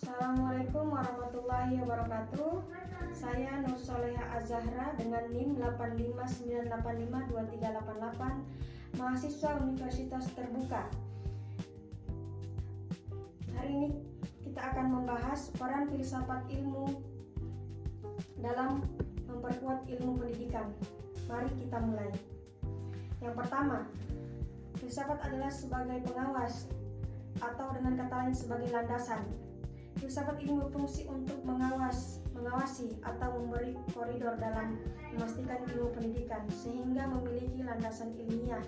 Assalamualaikum warahmatullahi wabarakatuh. Saya Nur Soleha Azahra dengan NIM 859852388, mahasiswa Universitas Terbuka. Hari ini kita akan membahas peran filsafat ilmu dalam memperkuat ilmu pendidikan. Mari kita mulai. Yang pertama, filsafat adalah sebagai pengawas atau dengan kata lain sebagai landasan. Filsafat ini berfungsi untuk mengawasi atau memberi koridor dalam memastikan ilmu pendidikan sehingga memiliki landasan ilmiah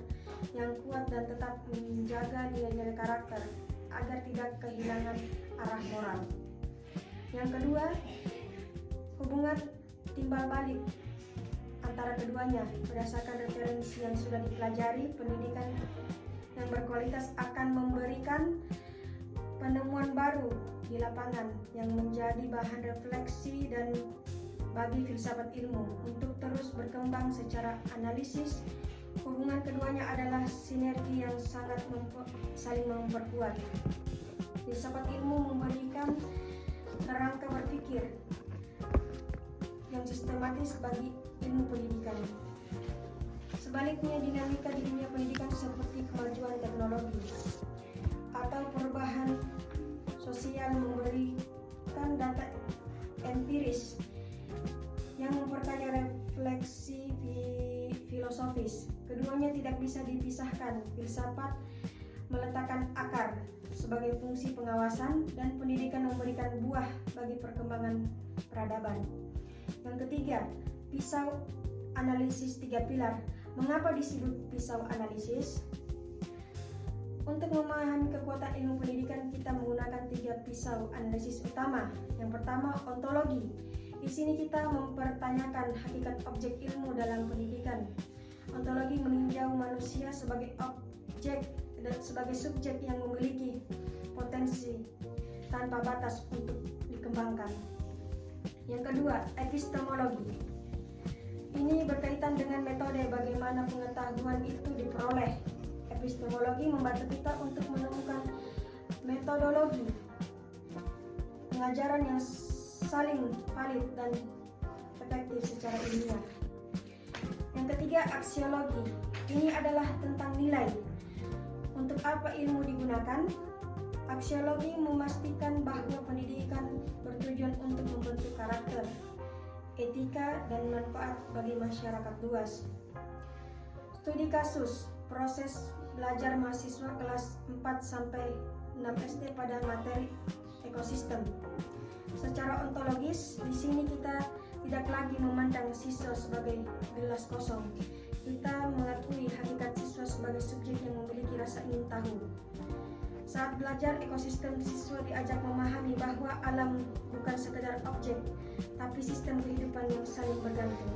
yang kuat dan tetap menjaga nilai-nilai karakter agar tidak kehilangan arah moral. Yang kedua, hubungan timbal balik antara keduanya berdasarkan referensi yang sudah dipelajari. Pendidikan yang berkualitas akan memberikan penemuan baru di lapangan yang menjadi bahan refleksi dan bagi filsafat ilmu untuk terus berkembang secara analisis. Hubungan keduanya adalah sinergi yang sangat saling memperkuat. Filsafat ilmu memberikan kerangka berpikir yang sistematis bagi ilmu pendidikan. Sebaliknya, dinamika di dunia pendidikan seperti kemajuan teknologi atau perubahan sosial memberikan data empiris yang memperkaya refleksi filosofis. Keduanya tidak bisa dipisahkan. Filsafat meletakkan akar sebagai fungsi pengawasan dan pendidikan memberikan buah bagi perkembangan peradaban. Yang ketiga, pisau analisis 3 pilar. Mengapa disebut pisau analisis? Untuk memahami kekuatan ilmu pendidikan, kita menggunakan 3 pisau analisis utama. Yang pertama, ontologi. Di sini kita mempertanyakan hakikat objek ilmu dalam pendidikan. Ontologi meninjau manusia sebagai objek dan sebagai subjek yang memiliki potensi tanpa batas untuk dikembangkan. Yang kedua, epistemologi. Ini berkaitan dengan metode bagaimana pengetahuan itu diperoleh. Epistemologi membantu kita untuk menemukan metodologi pengajaran yang saling valid dan efektif secara ilmiah. Yang ketiga, aksiologi. Ini adalah tentang nilai. Untuk apa ilmu digunakan? Aksiologi memastikan bahwa pendidikan bertujuan untuk membentuk karakter, etika, dan manfaat bagi masyarakat luas. Studi kasus, proses belajar mahasiswa kelas 4-6 SD pada materi ekosistem. Secara ontologis, di sini kita tidak lagi memandang siswa sebagai gelas kosong. Kita mengakui hakikat siswa sebagai subjek yang memiliki rasa ingin tahu. Saat belajar ekosistem, siswa diajak memahami bahwa alam bukan sekedar objek, tapi sistem kehidupan yang saling bergantung.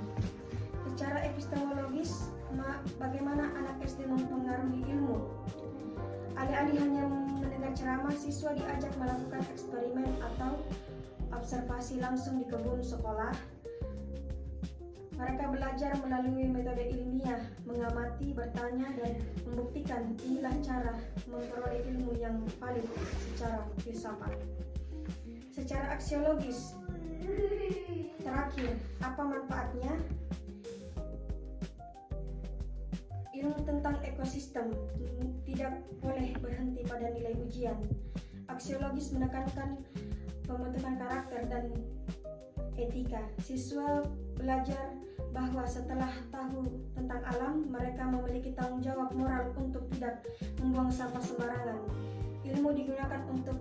Secara epistemologis, bagaimana anak SD mempengaruhi ilmu? Alih-alih hanya mendengar ceramah, siswa diajak melakukan eksperimen atau observasi langsung di kebun sekolah. Mereka belajar melalui metode ilmiah, mengamati, bertanya, dan membuktikan. Inilah cara memperoleh ilmu yang valid secara filsafat. Secara aksiologis, terakhir, apa manfaatnya? Ilmu tentang ekosistem tidak boleh berhenti pada nilai ujian. Aksiologis menekankan pembentukan karakter dan etika. Siswa belajar bahwa setelah tahu tentang alam, mereka memiliki tanggung jawab moral untuk tidak membuang sampah sembarangan. Ilmu digunakan untuk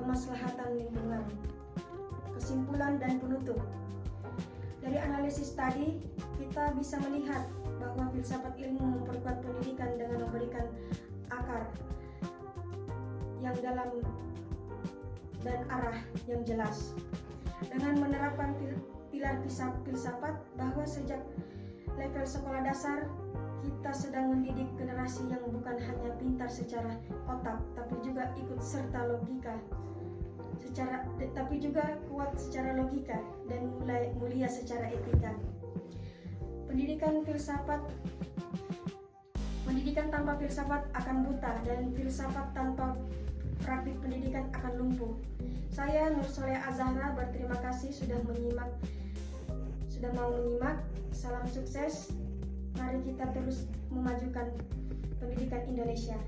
kemaslahatan lingkungan. Kesimpulan dan penutup. Dari analisis tadi, kita bisa melihat bahwa filsafat ilmu memperkuat pendidikan dengan memberikan akar yang dalam dan arah yang jelas. Dengan menerapkan pilar filsafat, bahwa sejak level sekolah dasar kita sedang mendidik generasi yang bukan hanya pintar secara otak, tapi juga ikut serta logika, tapi juga kuat secara logika dan mulia secara etika. Pendidikan tanpa filsafat akan buta, dan filsafat tanpa praktik pendidikan akan lumpuh. Saya Nur Soleh Azahra berterima kasih sudah mau menyimak. Salam sukses. Mari kita terus memajukan pendidikan Indonesia.